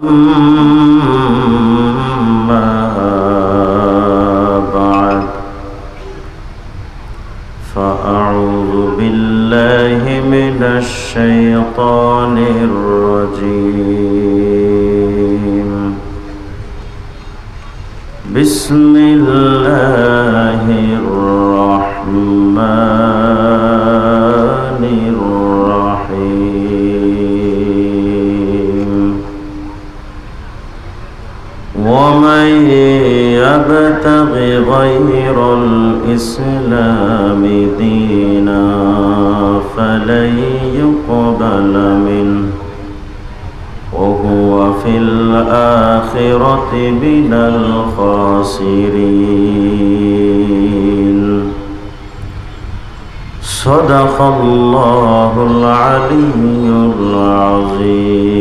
أما بعد فأعوذ بالله من الشيطان الرجيم بسم الله الرحمن الرحيم ومن يبتغ غير الإسلام دينا فلن يقبل منه وهو في الآخرة من الخاسرين صدق الله العلي العظيم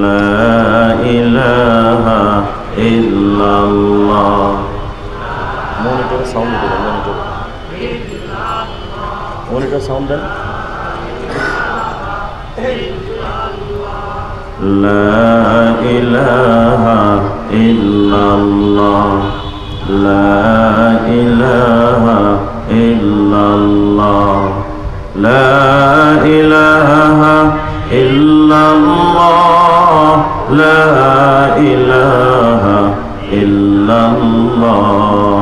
لا إله إلا الله monitor sound monitor sound لا إله إلا الله لا إله إلا الله لا إله إلا الله لا إله إلا الله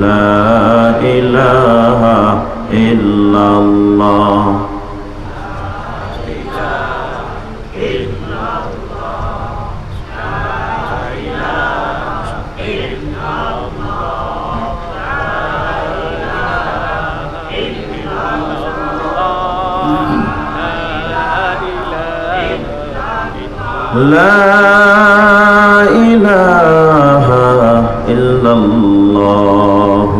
لا إله إلا الله لا إله إلا الله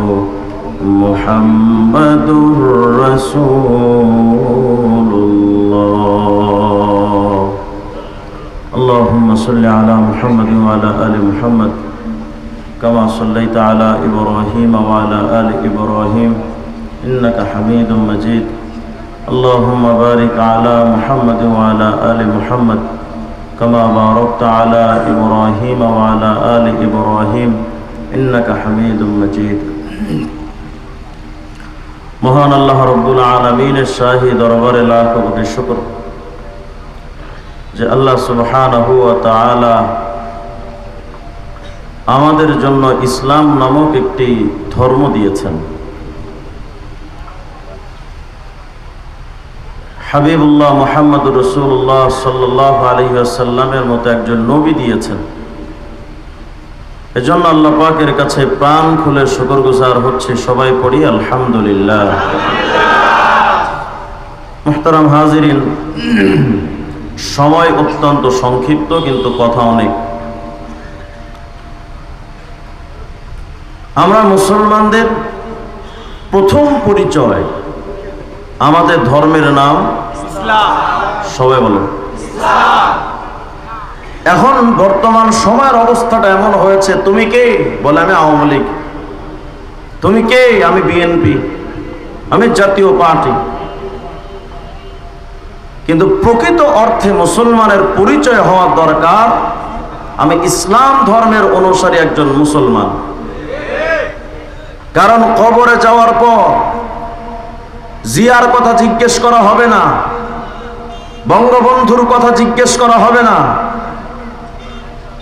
محمد رسول الله اللهم صل على محمد وعلى آل محمد كما صليت على إبراهيم وعلى آل إبراهيم إنك حميد مجيد اللهم بارك على محمد وعلى آل محمد كما باركت على إبراهيم وعلى آل إبراهيم إنك حميد مجيد মহান আল্লাহ রব্বুল আলামিনের শাহী দরবারে লাখ কোটি শুকর যে আল্লাহ সুবহানাহু ওয়া তাআলা আমাদের জন্য ইসলাম নামক একটি ধর্ম দিয়েছেন। হাবিবুল্লাহ মুহাম্মদুর রাসূলুল্লাহ সাল্লাল্লাহু আলাইহি ওয়াসাল্লামের মতো একজন নবী দিয়েছেন। এজন্য আল্লাহ পাকের কাছে প্রাণ খুলে শুকরগুজার হচ্ছে। সবাই পড়ি আলহামদুলিল্লাহ। মুহতারাম হাজিরিন, সময় অত্যন্ত সংক্ষিপ্ত কিন্তু কথা অনেক। আমরা মুসলমানদের প্রথম পরিচয়, আমাদের ধর্মের নাম ইসলাম। সবাই বলো ইসলাম। এখন বর্তমান সময়ের অবস্থাটা এমন হয়েছে, তুমি কে? বলে আমি আওয়ামী লীগ। তুমি কে? আমি বিএনপি, আমি জাতীয় পার্টি। কিন্তু প্রকৃত অর্থে মুসলমানের পরিচয় হওয়া দরকার, আমি ইসলাম ধর্মের অনুসারী একজন মুসলমান। কারণ কবরে যাওয়ার পর জিয়ার কথা জিজ্ঞেস করা হবে না, বঙ্গবন্ধুর কথা জিজ্ঞেস করা হবে না,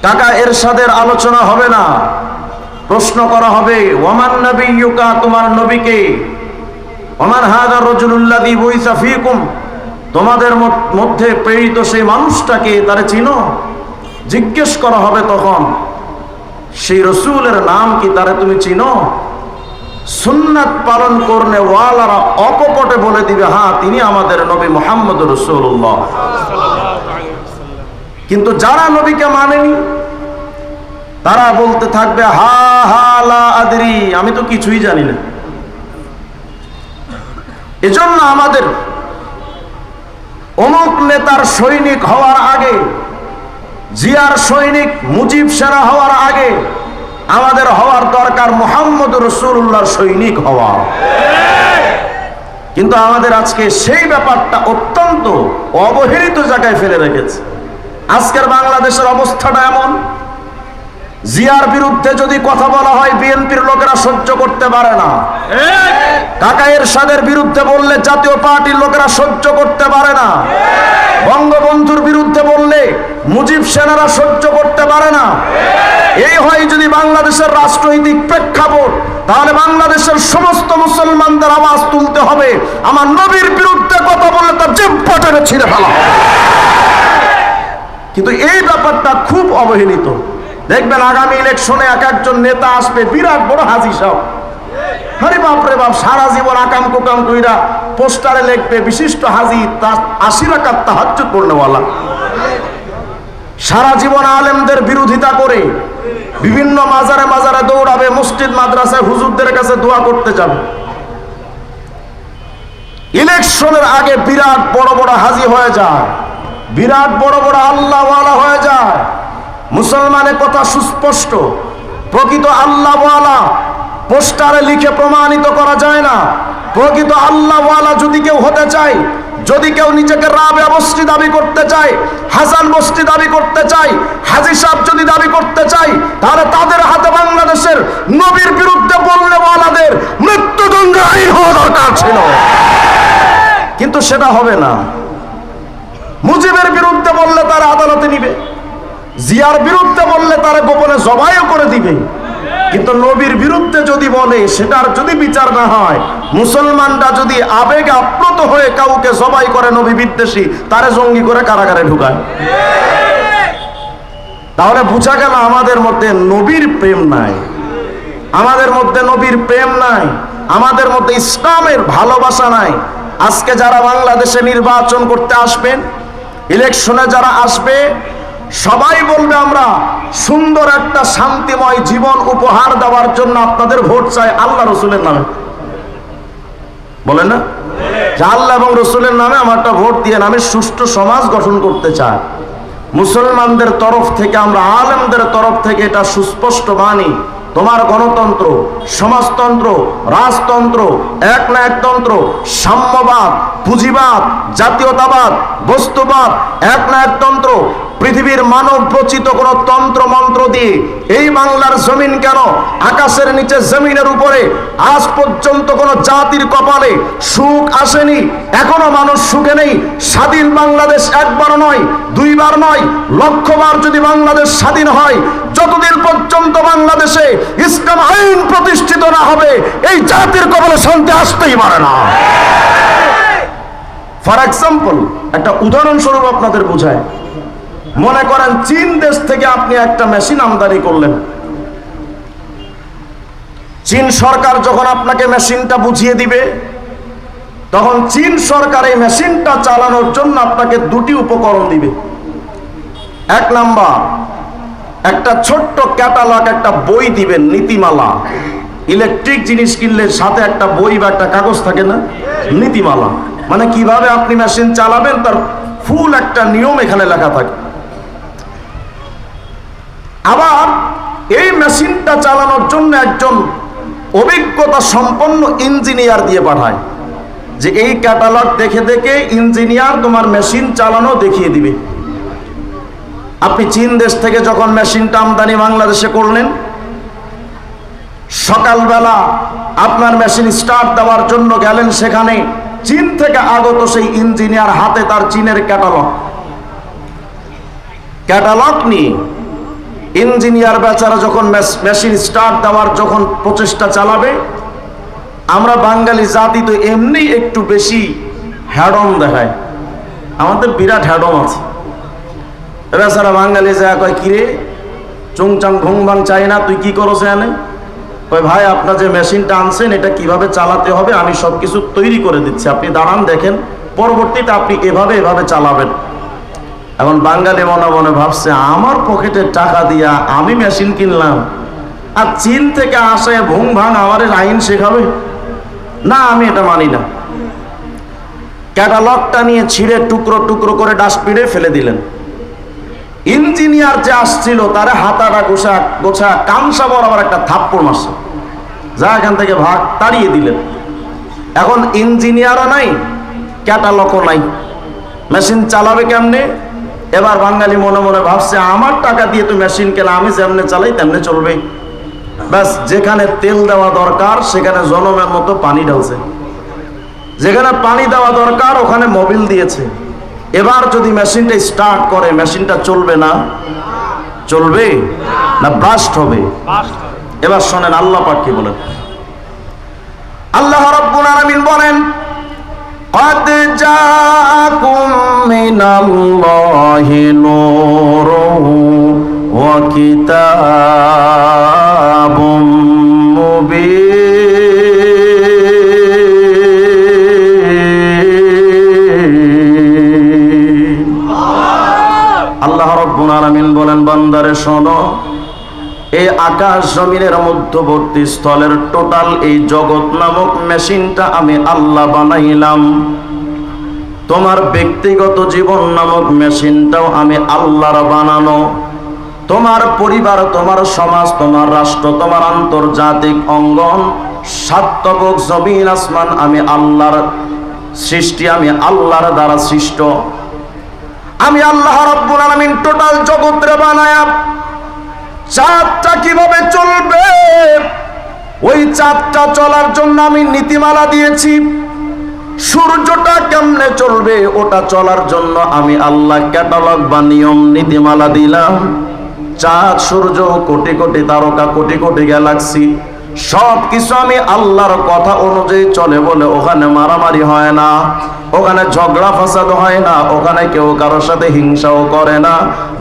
কাকা এরশাদের আলোচনা হবে না। প্রশ্ন করা হবে ওয়ামান নাবিয়্যুকা, তোমার নবীকে? ওয়ামান হাযা রাজুলুল্লাযী বুইসা ফীকুম, তোমাদের মধ্যে প্রেরিত সেই মানুষটাকে, তারে চিনো? জিজ্ঞেস করা হবে তখন সেই রাসূলের নাম কি, তারে তুমি চিনো? সুন্নাত পালন করনে ওয়ালারা অকপটে বলে দিবে হ্যাঁ তিনি আমাদের নবী মুহাম্মদুর রাসূলুল্লাহ। কিন্তু যারা নবীকে মানেনি তারা বলতে থাকবে হা হা লা আদরি, আমি তো কিছুই জানি না। এজন্য আমাদের অমুক নেতার সৈনিক হওয়ার আগে, জিয়ার সৈনিক, মুজিব সেনা হওয়ার আগে আমাদের হওয়ার দরকার মুহাম্মদুর রাসূলুল্লাহর সৈনিক হওয়া। কিন্তু আমাদের আজকে সেই ব্যাপারটা অত্যন্ত অবহেলিত জায়গায় ফেলে রেখেছে। আজকের বাংলাদেশের অবস্থাটা এমন, জিয়ার বিরুদ্ধে যদি কথা বলা হয় বিএনপির লোকেরা সহ্য করতে পারে না, কাকা এরশাদের বিরুদ্ধে বললে জাতীয় পার্টির লোকেরা সহ্য করতে পারে না, বঙ্গবন্ধুর বিরুদ্ধে বললে মুজিব সেনারা সহ্য করতে পারে না। এই হয় যদি বাংলাদেশের রাষ্ট্রনৈতিক প্রেক্ষাপট, তাহলে বাংলাদেশের সমস্ত মুসলমানদের আওয়াজ তুলতে হবে, আমার নবীর বিরুদ্ধে কথা বললে তার জিহ্বা টেনে ছিঁড়ে ফেলা। কিন্তু এই ব্যাপারটা খুব অবহেলিত। দেখবেন আগামী ইলেকশনে এক একজন নেতা আসবে বিরাট বড় হাজি সাহেব, আরে বাপরে বাপ, সারা জীবন আকাম কুকাম কইরা পোস্টারে লিখবে বিশিষ্ট হাজি 80 রাকাত তাহাজ্জুদ পড়নেওয়ালা। সারা জীবন আলেমদের বিরোধিতা করে বিভিন্ন মাজারে মাজারে দৌড়াবে, মসজিদ মাদ্রাসায় হুজুরদের কাছে দোয়া করতে যাবে। ইলেকশনের আগে বিরাট বড় বড় হাজি হয়ে যায়, বিরাট বড় বড় আল্লাহওয়ালা হয়ে যায়। মুসলমানের কথা সুস্পষ্ট, প্রকৃত আল্লাহওয়ালা পোস্টারে লিখে প্রমাণিত করা যায় না। প্রকৃত আল্লাহওয়ালা যদি কেউ হতে চায়, যদি কেউ নিজেকে রাবে বস্তি দাবি করতে চায়, হাসান বস্তি দাবি করতে চায়, হাজী সাহেব যদি দাবি করতে চায়, তাহলে তাদের হাতে বাংলাদেশের নবীর বিরুদ্ধে বললে ওয়ালাদের মৃত্যুদণ্ডের আইন হওয়া দরকার ছিল, কিন্তু সেটা হবে না। মুজিবের বিরুদ্ধে বললে তারা আদালতে নিবে, জিয়ার বিরুদ্ধে বললে তারা গোপনে জবাইও করে দিবে, কিন্তু নবীর বিরুদ্ধে যদি বলে সেটার যদি বিচার না হয়, মুসলমানরা যদি আবেগে আপ্লুত হয়ে কাউকে জবাই করে নবী বিদ্বেষী, তারে জঙ্গি করে কারাগারে ঢুকায়, তাহলে বোঝা গেল আমাদের মধ্যে নবীর প্রেম নাই, আমাদের মধ্যে নবীর প্রেম নাই, আমাদের মধ্যে ইসলামের ভালোবাসা নাই। আজকে যারা বাংলাদেশে নির্বাচন করতে আসবেন, ইলেকশনে যারা আসবে, সবাই বলবে আমরা সুন্দর একটা শান্তিময় জীবন উপহার দেওয়ার জন্য আপনাদের ভোট চাই আল্লাহ রসুলের নামে, বলেন না যে আল্লাহ এবং রসুলের নামে আমারটা ভোট দিয়ে আমি সুষ্ঠু সমাজ গঠন করতে চাই। মুসলমানদের তরফ থেকে, আমরা আলেমদের তরফ থেকে এটা সুস্পষ্ট মানি, তোমার গণতন্ত্র, সমাজতন্ত্র, রাজতন্ত্র, একনায়কতন্ত্র, সাম্যবাদ, পুঁজিবাদ, জাতীয়তাবাদ, বস্তুবাদ, একনায়কতন্ত্র, পৃথিবীর মানব রচিত কোন তন্ত্র মন্ত্র দিয়ে এই বাংলার জমিন কেন, আকাশের নিচে জমিনের উপরে আজ পর্যন্ত কোন জাতির কপালে সুখ আসেনি, এখনো মানুষ সুখে নেই। স্বাধীন বাংলাদেশ একবার নয়, দুইবার নয়, লক্ষবার যদি বাংলাদেশ স্বাধীন হয়, যতদিন পর্যন্ত বাংলাদেশে ইসলাম আইন প্রতিষ্ঠিত না হবে, এই জাতির কপালে শান্তি আসতেই পারে না। ফর এক্সাম্পল, একটা উদাহরণস্বরূপ আপনাদের বোঝায়, মনে করেন চীন দেশ থেকে আপনি একটা মেশিন আমদানি করলেন, চীন সরকার যখন আপনাকে মেশিনটা বুঝিয়ে দিবে, তখন চীন সরকার এই মেশিনটা চালানোর জন্য আপনাকে দুটি উপকরণ দিবে। এক নাম্বার, একটা ছোট্ট ক্যাটালগ, একটা বই দিবেন, নীতিমালা। ইলেকট্রিক জিনিস কিনলে সাথে একটা বই বা একটা কাগজ থাকে না, নীতিমালা, মানে কিভাবে আপনি মেশিন চালাবেন তার ফুল একটা নিয়ম এখানে লেখা থাকে। আবার এই মেশিনটা চালানোর জন্য একজন অভিজ্ঞতা সম্পন্ন ইঞ্জিনিয়ার দিয়ে পাঠায়, যে এই ক্যাটালগ দেখে দেখে ইঞ্জিনিয়ার তোমার মেশিন চালানো দেখিয়ে দিবে। আপনি চীন দেশ থেকে যখন মেশিনটা আমদানি বাংলাদেশে করলেন, সকালবেলা আপনার মেশিন স্টার্ট দেওয়ার জন্য গেলেন, সেখানে চীন থেকে আগত সেই ইঞ্জিনিয়ার হাতে তার চীনের ক্যাটালগ নিয়ে ইঞ্জিনিয়ার বেচারা যখন মেশিন স্টার্ট দেওয়ার যখন প্রচেষ্টা চালাবে, আমরা বাঙালি জাতি তো এমনি একটু বেশি হ্যাডম দেখায়, আমাদের বিরাট হ্যাডম আছে। বেচারা বাঙালি যা কয়, কিরে চুংচাং ভুংভাং চাই না, তুই কি করো জানে? কয় ভাই, আপনার যে মেশিনটা আনছেন এটা কিভাবে চালাতে হবে আমি সবকিছু তৈরি করে দিচ্ছি, আপনি দাঁড়ান দেখেন, পরবর্তীতে আপনি এভাবে চালাবেন। এখন বাঙালি মনে মনে ভাবছে, আমার পকেটের টাকা দিয়া আমি মেশিন কিনলাম, আর চীন থেকে আসে ভুং ভাং আমার আইন শেখাবে না, আমি এটা মানি না। ক্যাটালগটা নিয়ে ছিঁড়ে টুকরো টুকরো করে ডাস্টবিনে ফেলে দিলেন। ইঞ্জিনিয়ার যে আসছিল তারা হাতাটা গোছা কামসা বরাবর একটা থাপ্পড় মারছে, যা এখান থেকে ভাগ, তাড়িয়ে দিলেন। এখন ইঞ্জিনিয়ারও নাই, ক্যাটালগও নাই, মেশিন চালাবে কেমনে? এবার বাঙালি মনে মনে ভাবছে আমার টাকা দিয়ে তো মেশিন কেনা, আমি যেমনে চালাই তেমনে চলবে। ব্যাস, যেখানে তেল দেওয়া দরকার সেখানে জনমের মতো পানি ঢালছে, যেখানে পানি দেওয়া দরকার ওখানে মোবিল দিয়েছে। এবার যদি মেশিনটা স্টার্ট করে, মেশিনটা চলবে না? চলবে না ব্রাস্ট হবে? এবার শোনেন আল্লাহ পাক কি বলেন। আল্লাহ রাব্বুল আলামিন বলেন, قد جاءكم من الله نور وكتاب مبين। আল্লাহ রাব্বুল আলামিন বলেন, বান্দারে শোনো, এই আকাশ জমিনের মধ্যবর্তী স্থলের টোটাল এই জগৎ নামক মেশিনটা আমি আল্লাহ বানাইলাম। তোমার ব্যক্তিগত জীবন নামক মেশিনটাও আমি আল্লাহর বানানো। তোমার পরিবার, তোমার সমাজ, তোমার রাষ্ট্র, তোমার আন্তর্জাতিক অঙ্গন, সাতবক জমিন আসমান আমি আল্লাহর সৃষ্টি, আমি আল্লাহর দ্বারা সৃষ্ট। আমি আল্লাহ রাব্বুল আলামিন টোটাল জগৎরে বানায়া চাঁদটা কিভাবে চলবে, ওই চাঁদটা চলার জন্য আমি নীতিমালা দিয়েছি। সূর্যটা কেমনে চলবে, ওটা চলার জন্য আমি আল্লাহ ক্যাটালগ বা নিয়ম নীতিমালা দিলাম। চাঁদ, সূর্য, কোটি কোটি তারকা, কোটি কোটি গ্যালাক্সি, সব কিছু আমি আল্লাহর কথা অনুযায়ী চলে বলে ওখানে মারামারি হয় না, ওখানে ঝগড়া ফাসাদ হয় না, ওখানে কেউ কারোর সাথে হিংসাও করে না,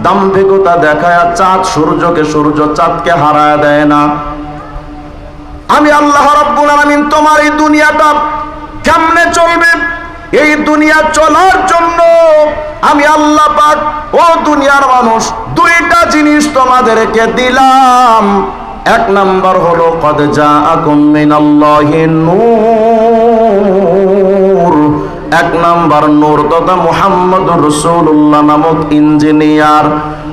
দাম্ভিকতা দেখায় চাঁদ সূর্যকে, সূর্য চাঁদকে হারায় দেয় না। আমি আল্লাহ রাব্বুল আলামিন তোমার এই দুনিয়াটা কেমনে চলবে, এই দুনিয়া চলার জন্য আমি আল্লাহ পাক ও দুনিয়ার মানুষ দুইটা জিনিস তোমাদেরকে দিলাম। এক নাম্বার হলো কদ জাআকুম মিনাল্লাহি নূর, এক নাম্বার নূর তথা মুহাম্মদুর রাসূলুল্লাহ নামক ইঞ্জিনিয়ার,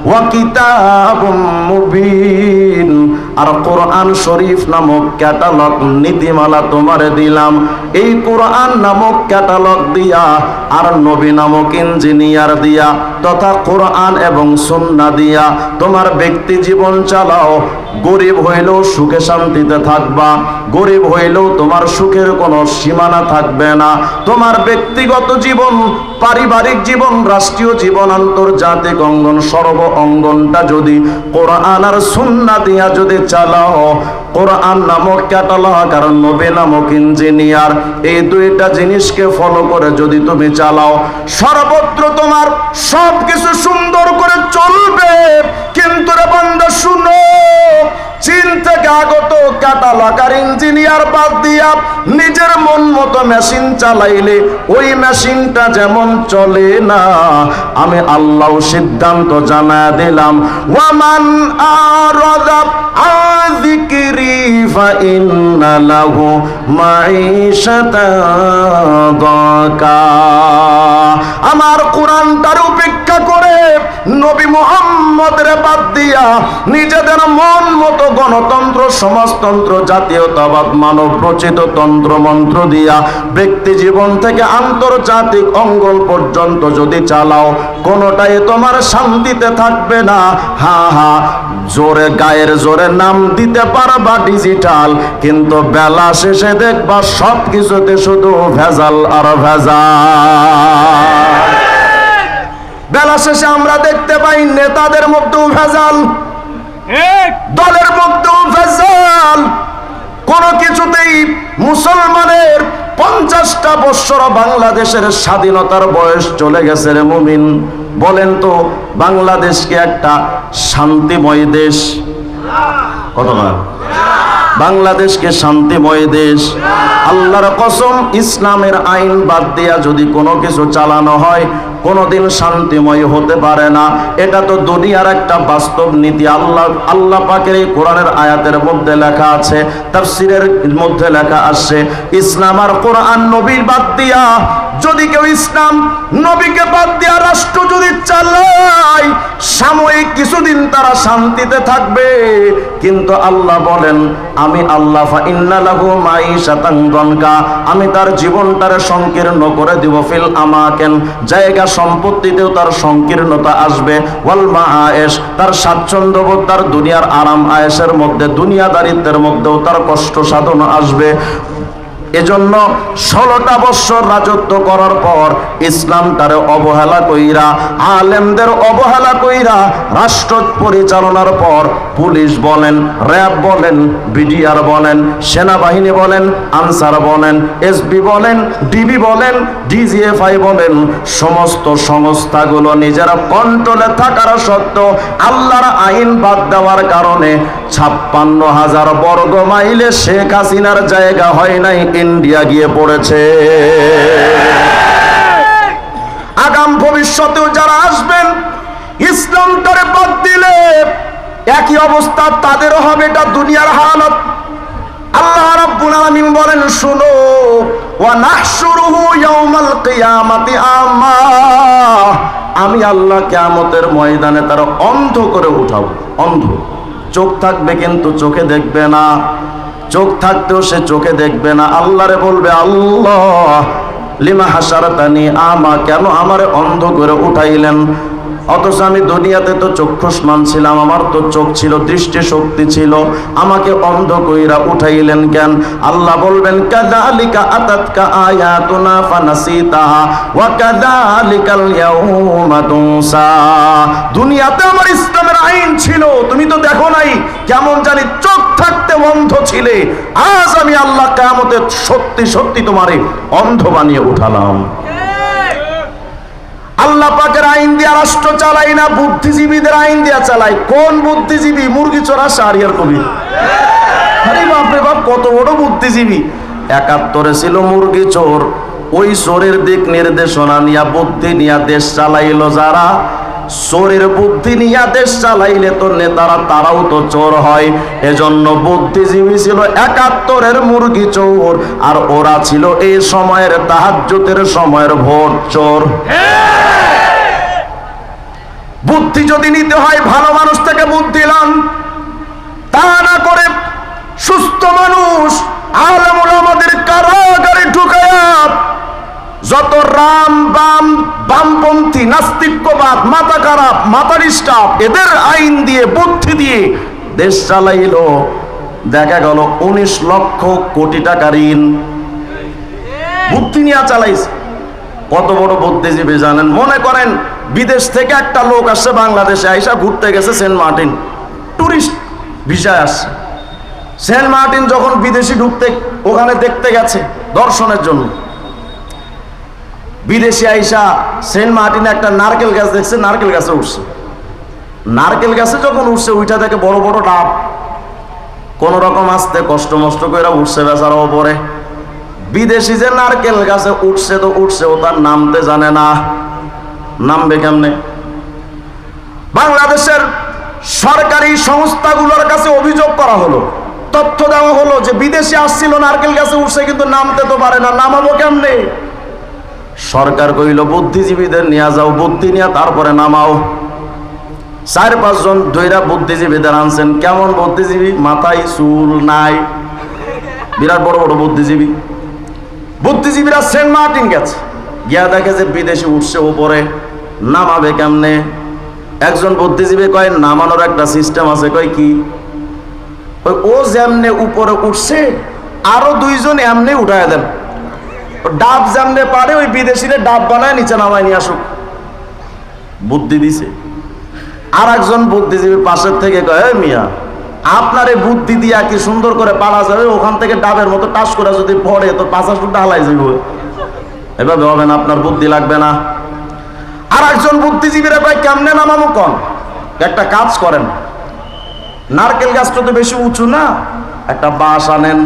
ওয়া কিতাবুম মুবিন, আর কোরআন শরীফ নামক ক্যাটালগ নীতিমালা তোমারে দিলাম। এই কোরআন নামক ক্যাটালগ দিয়া আর নবী নামক ইঞ্জিনিয়ার দিয়া তথা কোরআন এবং সুন্নাহ দিয়া তোমার ব্যক্তি জীবন চালাও। গরিব হইলেও সুখে শান্তিতে থাকবা, গরিব হইলেও তোমার সুখের কোনো সীমানা থাকবে না। তোমার ব্যক্তিগত জীবন, পারিবারিক জীবন, রাষ্ট্রীয় জীবন, আন্তর্জাতিক অঙ্গন, সর্ব অঙ্গনটা যদি কোরআন আর সুন্নাহ দিয়া যদি চালাও, কোরআন নামক ক্যাটালগ আর নবী নামক ইঞ্জিনিয়ার, এই দুইটা জিনিসকে ফলো করে যদি তুমি চালাও, সর্বত্র তোমার সব কিছু সুন্দর করে চলবে। কিন্তু রে বান্দা শুনো, চীন থেকে আগত ক্যাটালগ আর ইঞ্জিনিয়ার বাদ দিয়া নিজের মন মতো মেশিন চালাইলে ওই মেশিনটা যেমন চলে না, আমি আল্লাহ সিদ্ধান্ত জানায় দিলাম, ওয়ামান আরাদা আন যিকরি ফাইন্না লাহু মাঈশাতান দাকা। আমার কোরআনটার উপেক্ষা করে নবী মুহাম্মদের বাদ দিয়া নিজেদের মন মতো গণতন্ত্র, সমাজতন্ত্র, জাতীয়তাবাদ, মানব রচিত তন্ত্র মন্ত্র দিয়া ব্যক্তি জীবন থেকে আন্তর্জাতিক অঙ্গন পর্যন্ত যদি চালাও, কোনোটাই তোমার শান্তিতে থাকবে না। হ্যাঁ হ্যাঁ, জোরে গায়ের জোরে নাম দিতে পারবা ডিজিটাল, কিন্তু বেলা শেষে দেখবা সব কিছুতে শুধু ভেজাল আর ভেজাল। বেলা শেষে আমরা দেখতে পাই নেতাদের মধ্যেও ভেজাল, দলের মধ্যেও ভেজাল। কোন কিছুতেই মুসলমানের 50টা বৎসর বাংলাদেশের স্বাধীনতার বয়স চলে গেছে রে মুমিন। বলেন তো, বাংলাদেশ কি একটা শান্তিময় দেশ? কতবার বাংলাদেশকে শান্তিময় দেশ? আল্লাহর কসম, ইসলামের আইন বাদ দিয়া যদি কোনো কিছু চালানো হয় কোনোদিন শান্তিময় হতে পারে না। এটা তো দুনিয়ার একটা বাস্তব নীতি। আল্লাহ পাকের এই কোরআনের আয়াতের মধ্যে লেখা আছে, তাফসীরের মধ্যে লেখা আছে, ইসলাম আর কোরআন নবীর বাদ দিয়া যদি কেউ ইসলাম নবীকে বাদ দিয়া রাষ্ট্র যদি চালায়, সাময়িক কিছুদিন তারা শান্তিতে থাকবে, কিন্তু আল্লাহ বলেন আমি আল্লাহ ফা ইন্না লাহু মাঈশাতান দনকা, আমি তার জীবনটারে সংকীর্ণ করে দিব। ফিল আমাকেন, জায়গা সম্পত্তিতেও তার সংকীর্ণতা আসবে। ওয়াল মাআয়েশ, তার স্বাচ্ছন্দ্যবোধ, তার দুনিয়ার আরাম আয়েশের মধ্যে, দুনিয়াদারিত্বের মধ্যেও তার কষ্ট সাধন আসবে। এজন্য 16টা বছর রাজত্ব করার পর ইসলাম তারে অবহেলা কইরা, আলেমদের অবহেলা কইরা রাষ্ট্র পরিচালনার পর পুলিশ বলেন, র্যাব বলেন, বিডিআর বলেন, সেনাবাহিনী বলেন, আনসার বলেন, এসবি বলেন, ডিবি বলেন, ডিজিএফআই বলেন, সমস্ত সংস্থাগুলো নিজেরা কন্ট্রোলে থাকার সত্ত্বেও আল্লাহর আইন বাদ দেওয়ার কারণে 56,000 বর্গ মাইলে শেখ হাসিনার জায়গা হয় নাই, ইন্ডিয়া গিয়ে পড়েছে। আগাম ভবিষ্যতেও যারা আসবেন ইসলামটারে বাদ দিলে একই অবস্থা তাদেরও হবে। এটা দুনিয়ার হালত। আল্লাহ রাব্বুল আলামিন বলেন, শুনো, ওয়া নাহশুরুহু ইয়াউমাল কিয়ামাতি আমা, আমি আল্লাহ কিয়ামতের ময়দানে তারা অন্ধ করে উঠাবো। অন্ধ, চোখ থাকবে কিন্তু চোখে দেখবে না, চোখ থাকতেও সে চোখে দেখবে না। আল্লাহরে বলবে, আল্লাহ লিমা হাসারাতানি আমা, কেন আমারে অন্ধ করে উঠাইলেন? অথচ আমি দুনিয়াতে তো চক্ষুষ্মান ছিলাম, আমার তো চোখ ছিল, দৃষ্টি শক্তি ছিল, আমাকে অন্ধ কইরা উঠাইলেন কেন? আল্লাহ বলবেন, কাযালিকা আতাতকা আয়াতুনা ফানাসিতাহা ওয়া কাযালিকাল ইয়াউমা তুনসা, দুনিয়াতে আমার ইসলামের আইন ছিল, তুমি তো দেখো নাই, কেমন জানি চোখ থাকতে অন্ধ ছিলে, আজ আমি আল্লাহ কিয়ামতে সত্যি সত্যি তোমারে অন্ধ বানিয়ে উঠালাম। আল্লাহ পাকের আইন দিয়া রাষ্ট্র চালাই না, বুদ্ধিজীবীদের আইন দিয়া চালাই। কোন বুদ্ধিজীবী? মুরগি চোরা শাহরিয়ার কবির। আরে বাপ রে বাপ, কত বড় বুদ্ধিজীবী! 71-এ ছিল মুরগি চোর, ওই চোরের দিক নির্দেশনা নিয়া, বুদ্ধি নিয়া দেশ চালাইলো যারা, চোরের বুদ্ধি নিয়া দেশ চালাইলে তো নেতারা তারাও তো চোর হয়। এজন্য বুদ্ধিজীবী ছিল 71-এর মুরগি চোর, আর ওরা ছিল এই সময়ের তাহাজ্জুদের সময়ের ভোট চোর। বুদ্ধি যদি নিতে হয় ভালো মানুষ থেকে বুদ্ধি লন, তা না করে সুস্থ মানুষ আলেম ওলামাদের কারাগারে ঢুকায়া যত রাম বাম বামপন্থী নাস্তিক্যবাদ, মাথা খারাপ, মাথার স্টাফ, এদের আইন দিয়ে বুদ্ধি দিয়ে দেশ চালাইলো। দেখা গেল 19 লক্ষ কোটি টাকা ঋণ বুদ্ধি নিয়ে চালাইছে। কত বড় বুদ্ধিজীবী জানেন? মনে করেন বিদেশ থেকে একটা লোক আসছে বাংলাদেশে, আইসা ঘুরতে গেছে সেন্ট মার্টিন, টুরিস্ট ভিসায় আসছে। সেন্ট মার্টিন যখন বিদেশি ঢুকতে ওখানে দেখতে গেছে দর্শনের জন্য, বিদেশি আইসা সেন্ট মার্টিনে একটা নারকেল গাছ দেখছে, নারকেল গাছে উঠছে। নারকেল গাছে যখন উঠছে, উইটা থেকে বড় বড় ডাব, কোন রকম আসতে কষ্ট মষ্ট করে উঠছে বেচারা ওপরে। বিদেশি যে নারকেল গাছে উঠছে তো উঠছে, ও তার নামতে জানে না, নামবে কেমনে? বাংলাদেশের সরকারি সংস্থাগুলোর কাছে অভিযোগ করা হলো, তথ্য দেওয়া হলো যে বিদেশি আসছিল, নারকেল গাছে উঠছে, কিন্তু নামতে তো পারে না, নামাবো কেমনে? সরকার কইল বুদ্ধিজীবীদের নিয়ে যাও, বুদ্ধি নিয়ে তারপরে নামাও। 4-5 জন ধইরা বুদ্ধিজীবীদের আনছেন। কেমন বুদ্ধিজীবী? মাথায় চুল নাই, বিরাট বড় বড় বুদ্ধিজীবী। বুদ্ধিজীবীরা সেন্ট মার্টিন গেছে, গিয়া দেখে যে বিদেশি উঠছে উপরে, নামাবে কেমনে? একজন বুদ্ধিজীবী কয়, নামানোর একটা সিস্টেম আছে। কয় কি? ও যেমনে উপরে উঠছে আরো 2 জন এমনি উঠায় দেন, ডাব যেমনে পারে ওই বিদেশিরে ডাব বানায় নিচে নামায় নিয়ে আসুক। বুদ্ধি দিছে। আর একজন বুদ্ধিজীবী পাশের থেকে কয়, মিয়া আপনার এই বুদ্ধি দিয়া কি সুন্দর করে পালা যাবে? ওখান থেকে ডাবের মতো টাস করে যদি পড়ে তো 50 ফুট হালাই যাবে, এভাবে হবে না, আপনার বুদ্ধি লাগবে না। আর একজন বুদ্ধিজীবীরা কয়, কেমনে নামাবো কোন? একটা কাজ করেন, নারকেল গাছটা তো বেশি উঁচু না, একটা বাঁশ আনেন,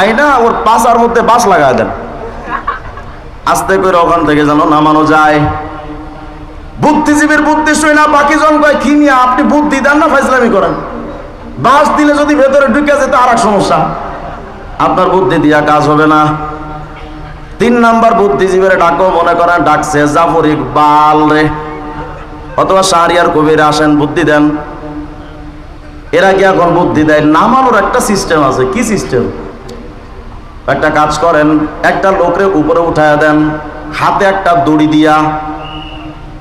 আইনা ওর পাশার মধ্যে বাঁশ লাগায় দেন, আস্তে করে ওখান থেকে যেন নামানো যায়। বুদ্ধিজীবীর বুদ্ধি শুই না বাকি জন কয়, কি নিয়ে আপনি বুদ্ধি দেন না ফাইজলামি করেন? বাঁশ দিলে যদি ভেতরে ঢুকে যেত আর এক সমস্যা, আপনার বুদ্ধি দিয়া কাজ হবে না। 3 নাম্বার বুদ্ধিজীবীরা ডাকো, মনে করেন ডাকছে জাফর ইকবাল রে, অথবা শাহরিয়ার কবিরা আসেন বুদ্ধি দেন, এরা কি এখন বুদ্ধি দেয়? নামানোর একটা সিস্টেম আছে। কি সিস্টেম? একটা কাজ করেন, একটা লোকের উপরে উঠায় দেন, হাতে একটা দড়ি দিয়া,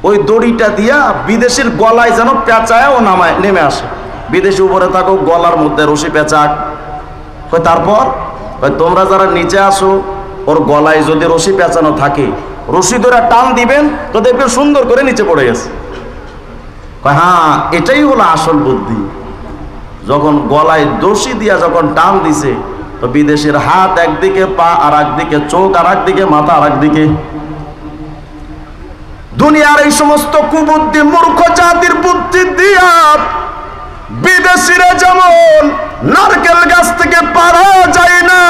ওই দড়িটা দিয়া বিদেশির গলায় যেন পেঁচায় ও নামায় নেমে আসে। বিদেশি উপরে থাকো, গলার মধ্যে রশি পেঁচাক। তারপর তোমরা যারা নিচে আসো, ওর গলায় যদি রশি পেঁচানো থাকে, রশি ধরে টান দিবেন তো দেখবেন সুন্দর করে নিচে পড়ে গেছে। হ্যাঁ, এটাই হলো আসল বুদ্ধি। যখন গলায় দড়ি দিয়া যখন টান দিছে, তো বিদেশের হাত একদিকে, পা আর একদিকে, চোখ আর একদিকে, মাথা আর একদিকে। দুনিয়ার এই সমস্ত কুবুদ্ধি, মূর্খ জাতির বুদ্ধি দিয়া বিদেশিরা যেমন নারকেল গাছ থেকে পারা যায় না,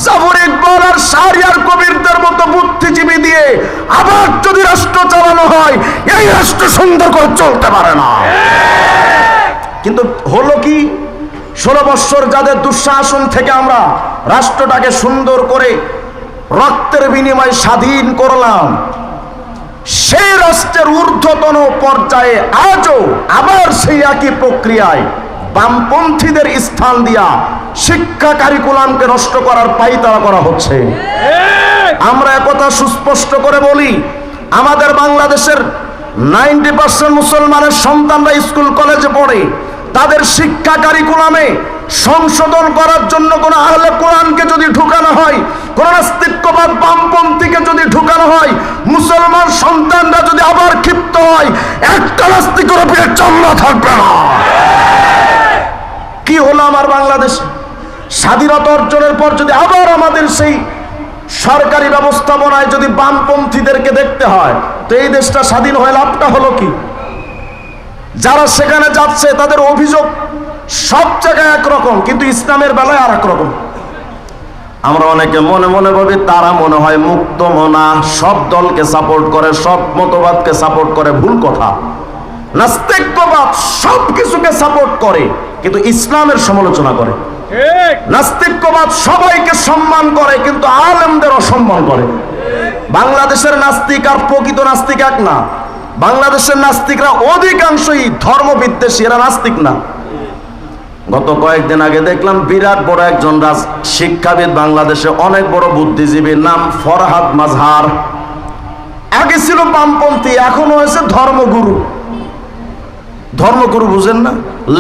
জাফর ইকবাল আর শাহরিয়ার কবিরদের মতো বুদ্ধিজীবী দিয়ে আবার যদি রাষ্ট্র চালানো হয়, এই রাষ্ট্র সুন্দর করে চলতে পারে না। কিন্তু হলো কি, 16 বৎসর যাদের দুঃশাসন থেকে আমরা রাষ্ট্রটাকে সুন্দর করে রক্তের বিনিময়ে স্বাধীন করলাম, সেই রাষ্ট্রের ঊর্ধ্বতন পর্যায়ে আজও আবার সেই একই প্রক্রিয়ায় বামপন্থীদের স্থান দিয়া শিক্ষা কারিকুলামকে নষ্ট করার পায়তারা করা হচ্ছে। আমরা একথা সুস্পষ্ট করে বলি, আমাদের বাংলাদেশের 90% মুসলমানের সন্তানরা স্কুল কলেজে পড়ে, তাদের শিক্ষা কারিকুলামে সংশোধন করার জন্য কোন আহলে কোরআনকে যদি ঢুকানো হয়, কোন নাস্তিক্যবাদ বামপন্থীকে যদি ঢুকানো হয়, মুসলমান সন্তানরা যদি আবার ক্ষিপ্ত হয়, একটা নাস্তিকের উপরে চামড়া থাকবে না। কি হলো আমার বাংলাদেশ? স্বাধীনতা অর্জনের পর যদি আবার আমাদের সেই সরকারি ব্যবস্থাপনায় যদি বামপন্থীদেরকে দেখতে হয়, তো এই দেশটা স্বাধীন হয়ে লাভটা হলো কি? যারা সেখানে যাচ্ছে তাদের অভিযোগ সব জায়গায় একরকম, কিন্তু ইসলামের বেলায় আর একরকম। আমরা অনেকে মনে মনে ভাবি তারা মনে হয় মুক্ত মনা, সব দলকে সাপোর্ট করে, সব মতবাদকে সাপোর্ট করে। ভুল কথা। নাস্তিকবাদ সব কিছুকে সাপোর্ট করে, কিন্তু ইসলামের সমালোচনা করে। নাস্তিকবাদ সবাইকে সম্মান করে, কিন্তু আলেমদের অসম্মান করে। বাংলাদেশের নাস্তিক আর প্রকৃত নাস্তিক এক না। বাংলাদেশের নাস্তিকরা অধিকাংশই ধর্মবিদ্বেষী, এরা নাস্তিক না। গত কয়েকদিন আগে দেখলাম বিরাট বড় একজন শিক্ষাবিদ, বাংলাদেশে অনেক বড় বুদ্ধিজীবীর নাম ফরহাদ মাজহার। আগে ছিল বামপন্থী, এখন হয়েছে ধর্মগুরু। ধর্মগুরু বুঝেন না?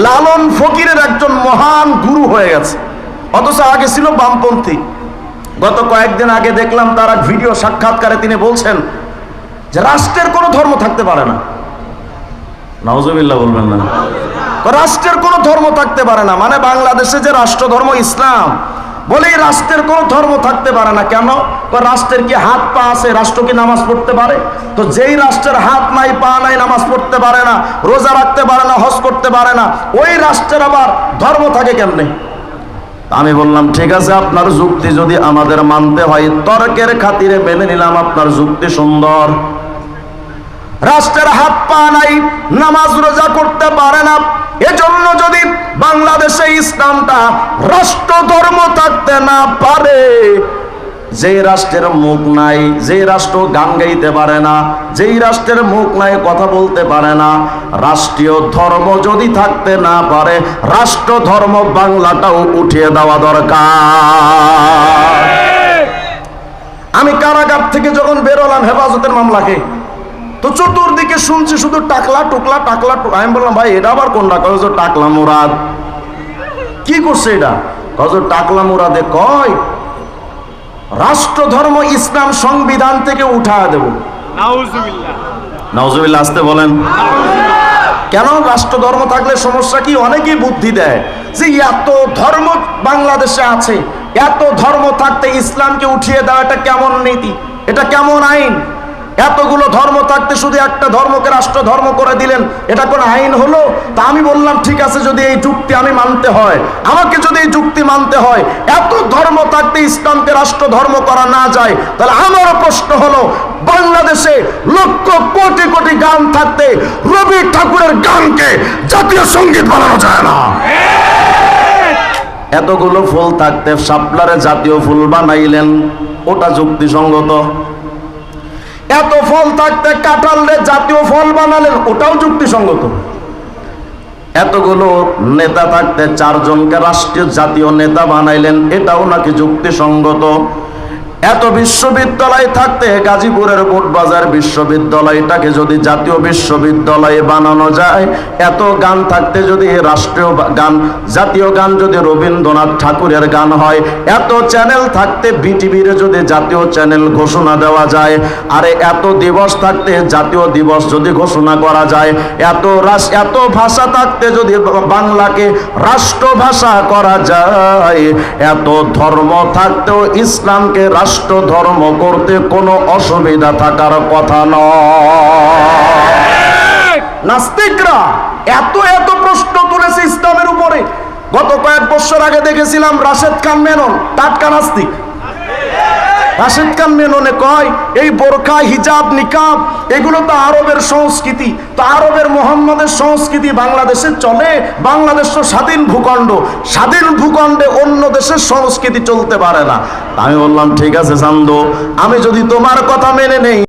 লালন ফকিরের একজন মহান গুরু হয়ে গেছে, অথচ আগে ছিল বামপন্থী। গত কয়েকদিন আগে দেখলাম তার এক ভিডিও সাক্ষাৎকারে তিনি বলছেন যে রাষ্ট্রের কোনো ধর্ম থাকতে পারে না। নাউজুবিল্লাহ বলবেন না? রাষ্ট্রের কোনো ধর্ম থাকতে পারে না মানে বাংলাদেশে যে রাষ্ট্র ধর্ম ইসলাম, বলে এই রাষ্ট্রের কোনো ধর্ম থাকতে পারে না। কেন? রাষ্ট্রের কি হাত পা আছে? রাষ্ট্র কি নামাজ পড়তে পারে? তো যেই রাষ্ট্রের হাত নাই, পা নাই, নামাজ পড়তে পারে না, রোজা রাখতে পারে না, হজ করতে পারে না, ওই রাষ্ট্রের আবার ধর্ম থাকে কেমনে? আমি বললাম ঠিক আছে, আপনার যুক্তি যদি আমাদের মানতে হয়, তর্কের খাতিরে মেনে নিলাম আপনার যুক্তি সুন্দর। রাষ্ট্রের হাত পা নাই, নামাজ রোজা করতে পারে না, এজন্য যদি বাংলাদেশে ইসলামটা রাষ্ট্র ধর্ম থাকতে না পারে, যে রাষ্ট্রের মুখ নাই, যে রাষ্ট্র গান গাইতে পারে না, যেই রাষ্ট্রের মুখ নাই, কথা বলতে পারে না, রাষ্ট্রীয় ধর্ম যদি থাকতে না পারে, রাষ্ট্র ধর্ম বাংলাটাও উঠিয়ে দেওয়া দরকার। আমি কারাগার থেকে যখন বেরোলাম হেফাজতের মামলাকে, তো চতুর্দিকে শুনছি শুধু টাকলা টুকলা টাকলা টুকলা। আমি বললাম ভাই এটা আবার কোনটা? কয় টাকলা মুরাদ। কি করছে এটা? কয় টাকলা মুরাদে কয় রাষ্ট্র ধর্ম ইসলাম সংবিধান থেকে উঠায় দেব। নাউজুবিল্লাহ, নাউজুবিল্লাহ আসতে বলেন। কেন? রাষ্ট্র ধর্ম থাকলে সমস্যা কি? অনেকেই বুদ্ধি দেয় যে এত ধর্ম বাংলাদেশে আছে, এত ধর্ম থাকতে ইসলামকে উঠিয়ে দেওয়া এটা কেমন নীতি, এটা কেমন আইন? এতগুলো ধর্ম থাকতে শুধু একটা ধর্মকে রাষ্ট্র ধর্ম করে দিলেন, এটা কোন আইন হলো? তা আমি বললাম ঠিক আছে, যদি এই যুক্তি আমি মানতে হয়, আমাকে যদি এই যুক্তি মানতে হয়, এত ধর্ম থাকতে ইসলামকে রাষ্ট্র ধর্ম করা না যায়, তাহলে আমারও প্রশ্ন হলো বাংলাদেশে লক্ষ কোটি কোটি গান থাকতে রবি ঠাকুরের গানকে জাতীয় সঙ্গীত বানানো যায় না? এতগুলো ফুল থাকতে শাপলারে জাতীয় ফুল বানাইলেন, ওটা যুক্তিসঙ্গত? এত ফল থাকতে কাঁঠালরে জাতীয় ফল বানালেন, ওটাও যুক্তিসঙ্গত। এতগুলো নেতা থাকতে 4 জনকে রাষ্ট্রীয় জাতীয় নেতা বানাইলেন, এটাও নাকি যুক্তিসঙ্গত। এত বিশ্ববিদ্যালয় থাকতে গাজীপুরের বোটবাজার বিশ্ববিদ্যালয়টাকে যদি জাতীয় বিশ্ববিদ্যালয়ে বানানো যায়, এত গান থাকতে যদি রাষ্ট্রীয় গান, জাতীয় গান যদি রবীন্দ্রনাথ ঠাকুরের গান হয়, এত চ্যানেল থাকতে বিটিভির যদি জাতীয় চ্যানেল ঘোষণা দেওয়া যায়, আরে এত দিবস থাকতে জাতীয় দিবস যদি ঘোষণা করা যায়, এত ভাষা থাকতে যদি বাংলাকে রাষ্ট্রভাষা করা যায়, এত ধর্ম থাকতেও ইসলামকে রাষ্ট্র ধর্ম করতে কোনো অসুবিধা থাকার কথা নয়। নাস্তিকরা এত প্রশ্ন তুলেছে ইসলামের উপরে। গত কয়েক বছর আগে দেখেছিলাম রাশেদ খান মেনন, টাটকা নাস্তিক। রাশেদ খান মেননে কয় এই বোরখা, হিজাব, নিকাব এগুলো তো আরবের সংস্কৃতি, তো আরবের মোহাম্মদের সংস্কৃতি বাংলাদেশে চলে? বাংলাদেশ তো স্বাধীন ভূখণ্ড, স্বাধীন ভূখণ্ডে অন্য দেশের সংস্কৃতি চলতে পারে না। আমি বললাম ঠিক আছে চান্দু, আমি যদি তোমার কথা মেনে নেই